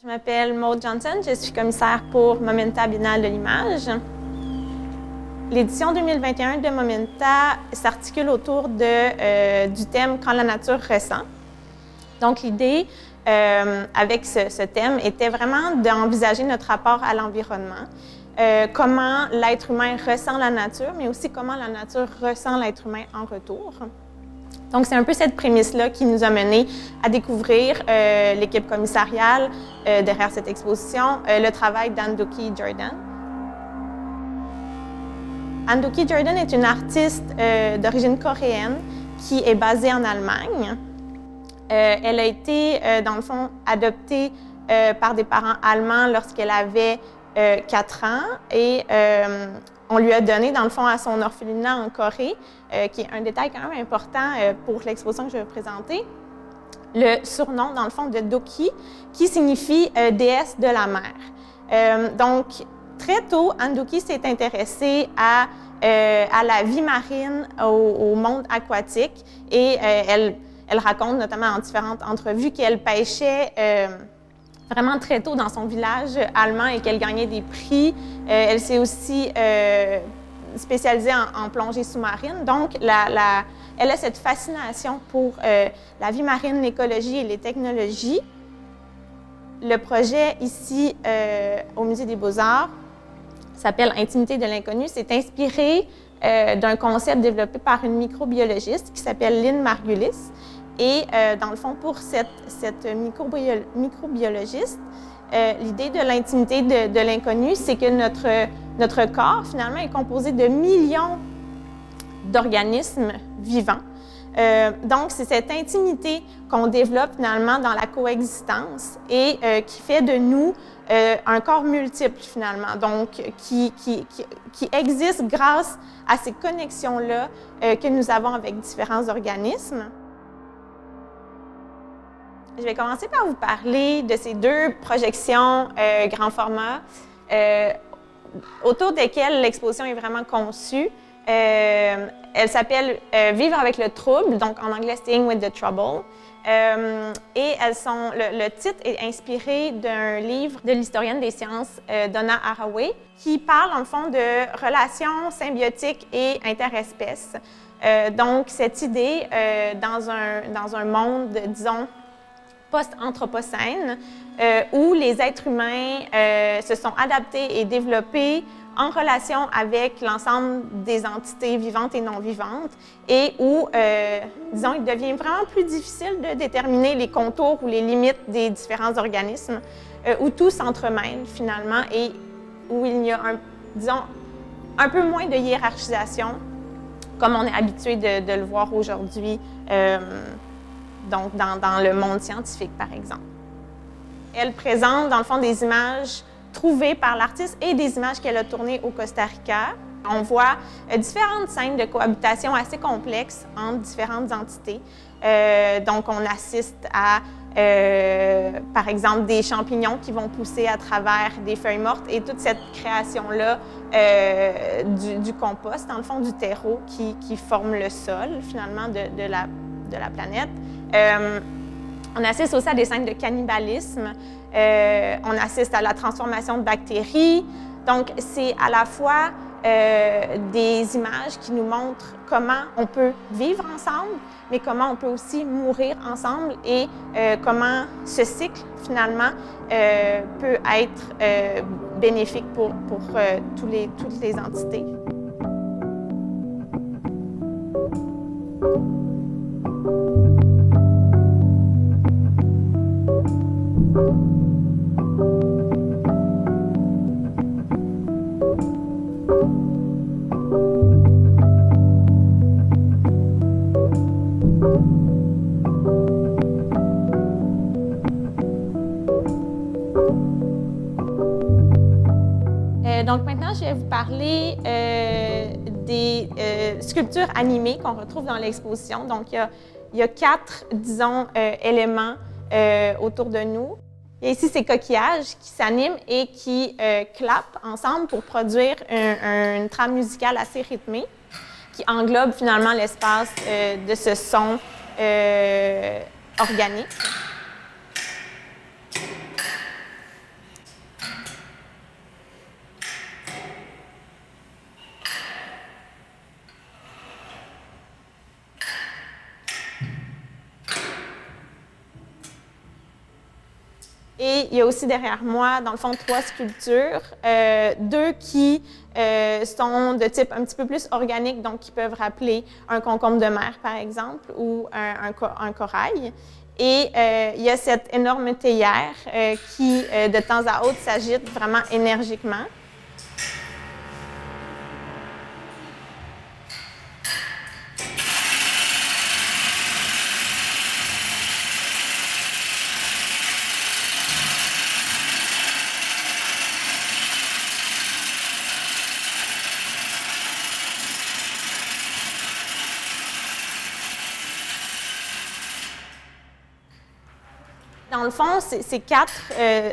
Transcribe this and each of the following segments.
Je m'appelle Maude Johnson, je suis commissaire pour Momenta Biennale de l'image. L'édition 2021 de Momenta s'articule autour du thème « Quand la nature ressent ». Donc l'idée avec ce thème était vraiment d'envisager notre rapport à l'environnement, comment l'être humain ressent la nature, mais aussi comment la nature ressent l'être humain en retour. Donc, c'est un peu cette prémisse-là qui nous a menés à découvrir l'équipe commissariale derrière cette exposition, le travail d'Andoki Jordan. Andoki Jordan est une artiste d'origine coréenne qui est basée en Allemagne. Elle a été, dans le fond, adoptée par des parents allemands lorsqu'elle avait 4 ans et on lui a donné, dans le fond, à son orphelinat en Corée, qui est un détail quand même important pour l'exposition que je vais présenter, le surnom, dans le fond, de Doki, qui signifie déesse de la mer. Donc, très tôt, Andoki s'est intéressée à la vie marine, au monde aquatique, et elle raconte notamment en différentes entrevues qu'elle pêchait vraiment très tôt dans son village allemand et qu'elle gagnait des prix. Elle s'est aussi spécialisée en plongée sous-marine. Donc, elle a cette fascination pour la vie marine, l'écologie et les technologies. Le projet ici au Musée des Beaux-Arts s'appelle « Intimité de l'inconnu ». C'est inspiré d'un concept développé par une microbiologiste qui s'appelle Lynn Margulis. Et dans le fond, pour cette microbiologiste, l'idée de l'intimité de l'inconnu, c'est que notre corps, finalement, est composé de millions d'organismes vivants. Donc, c'est cette intimité qu'on développe finalement dans la coexistence et qui fait de nous un corps multiple, finalement, donc qui existe grâce à ces connexions-là que nous avons avec différents organismes. Je vais commencer par vous parler de ces 2 projections grand format autour desquelles l'exposition est vraiment conçue. Elle s'appelle « Vivre avec le trouble », donc en anglais « Staying with the Trouble ». Et le titre est inspiré d'un livre de l'historienne des sciences Donna Haraway qui parle en fond de relations symbiotiques et interespèces. Donc cette idée dans un monde, disons, post-anthropocène, où les êtres humains se sont adaptés et développés en relation avec l'ensemble des entités vivantes et non vivantes, et où, disons, il devient vraiment plus difficile de déterminer les contours ou les limites des différents organismes, où tout s'entremêle finalement et où il y a, disons, un peu moins de hiérarchisation, comme on est habitué de le voir aujourd'hui. Donc, dans le monde scientifique, par exemple. Elle présente, dans le fond, des images trouvées par l'artiste et des images qu'elle a tournées au Costa Rica. On voit différentes scènes de cohabitation assez complexes entre différentes entités. Donc, on assiste à, par exemple, des champignons qui vont pousser à travers des feuilles mortes et toute cette création-là du compost, dans le fond, du terreau qui forme le sol, finalement, de la planète. On assiste aussi à des scènes de cannibalisme, on assiste à la transformation de bactéries. Donc, c'est à la fois des images qui nous montrent comment on peut vivre ensemble, mais comment on peut aussi mourir ensemble et comment ce cycle, finalement, peut être bénéfique pour toutes les entités. Donc maintenant, je vais vous parler des sculptures animées qu'on retrouve dans l'exposition. Donc il y a 4, disons, éléments autour de nous. Il y a ici ces coquillages qui s'animent et qui clapent ensemble pour produire une trame musicale assez rythmée qui englobe finalement l'espace de ce son organique. Et il y a aussi derrière moi, dans le fond, 3 sculptures, 2 qui sont de type un petit peu plus organique, donc qui peuvent rappeler un concombre de mer, par exemple, ou un corail. Et il y a cette énorme théière qui, de temps à autre, s'agite vraiment énergiquement. Dans le fond, ces quatre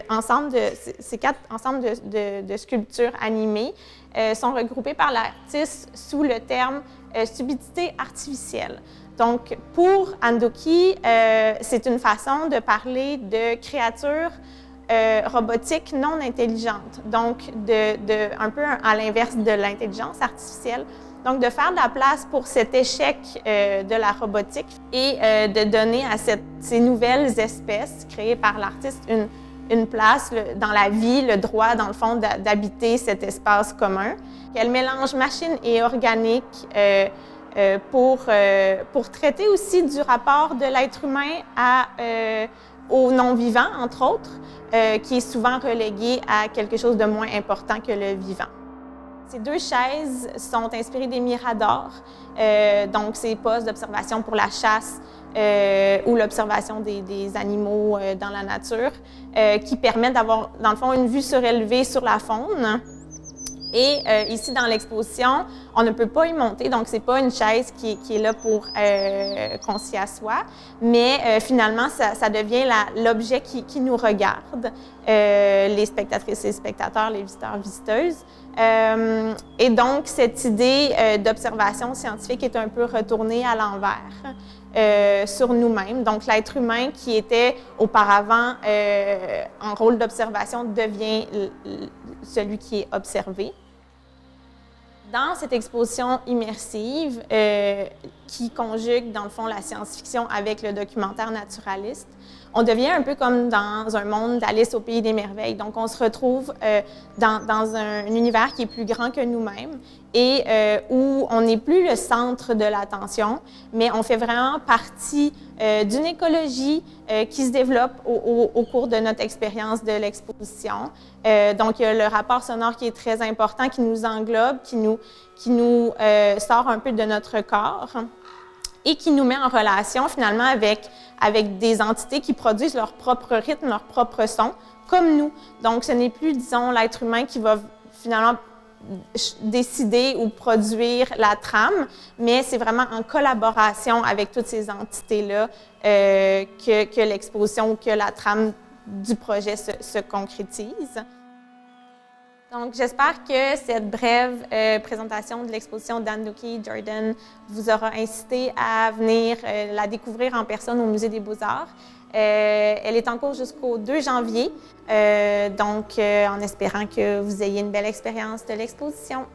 ensembles de sculptures animées sont regroupés par l'artiste sous le terme subtilité artificielle. Donc, pour Andoki, c'est une façon de parler de créatures robotiques non intelligentes, donc un peu à l'inverse de l'intelligence artificielle. Donc, de faire de la place pour cet échec de la robotique et de donner à ces nouvelles espèces créées par l'artiste une place dans la vie, le droit, dans le fond, d'habiter cet espace commun. Elle mélange machine et organique pour traiter aussi du rapport de l'être humain au non-vivant, entre autres, qui est souvent relégué à quelque chose de moins important que le vivant. Ces 2 chaises sont inspirées des miradors, donc ces postes d'observation pour la chasse ou l'observation des animaux dans la nature, qui permettent d'avoir, dans le fond, une vue surélevée sur la faune. Et ici, dans l'exposition, on ne peut pas y monter, donc c'est pas une chaise qui est là pour qu'on s'y assoie, mais finalement, ça devient l'objet qui nous regarde, les spectatrices et spectateurs, les visiteurs, visiteuses. Et donc, cette idée d'observation scientifique est un peu retournée à l'envers sur nous-mêmes. Donc, l'être humain qui était auparavant en rôle d'observation devient celui qui est observé. Dans cette exposition immersive qui conjugue, dans le fond, la science-fiction avec le documentaire naturaliste, on devient un peu comme dans un monde d'Alice au pays des merveilles. Donc, on se retrouve dans un univers qui est plus grand que nous-mêmes et où on n'est plus le centre de l'attention, mais on fait vraiment partie d'une écologie qui se développe au cours de notre expérience de l'exposition. Donc, il y a le rapport sonore qui est très important, qui nous englobe, qui nous sort un peu de notre corps et qui nous met en relation finalement avec des entités qui produisent leur propre rythme, leur propre son, comme nous. Donc, ce n'est plus, disons, l'être humain qui va finalement décider ou produire la trame, mais c'est vraiment en collaboration avec toutes ces entités-là que l'exposition ou que la trame du projet se concrétise. Donc, j'espère que cette brève présentation de l'exposition d'Andoki Jordan vous aura incité à venir la découvrir en personne au Musée des Beaux-Arts. Elle est en cours jusqu'au 2 janvier, donc en espérant que vous ayez une belle expérience de l'exposition.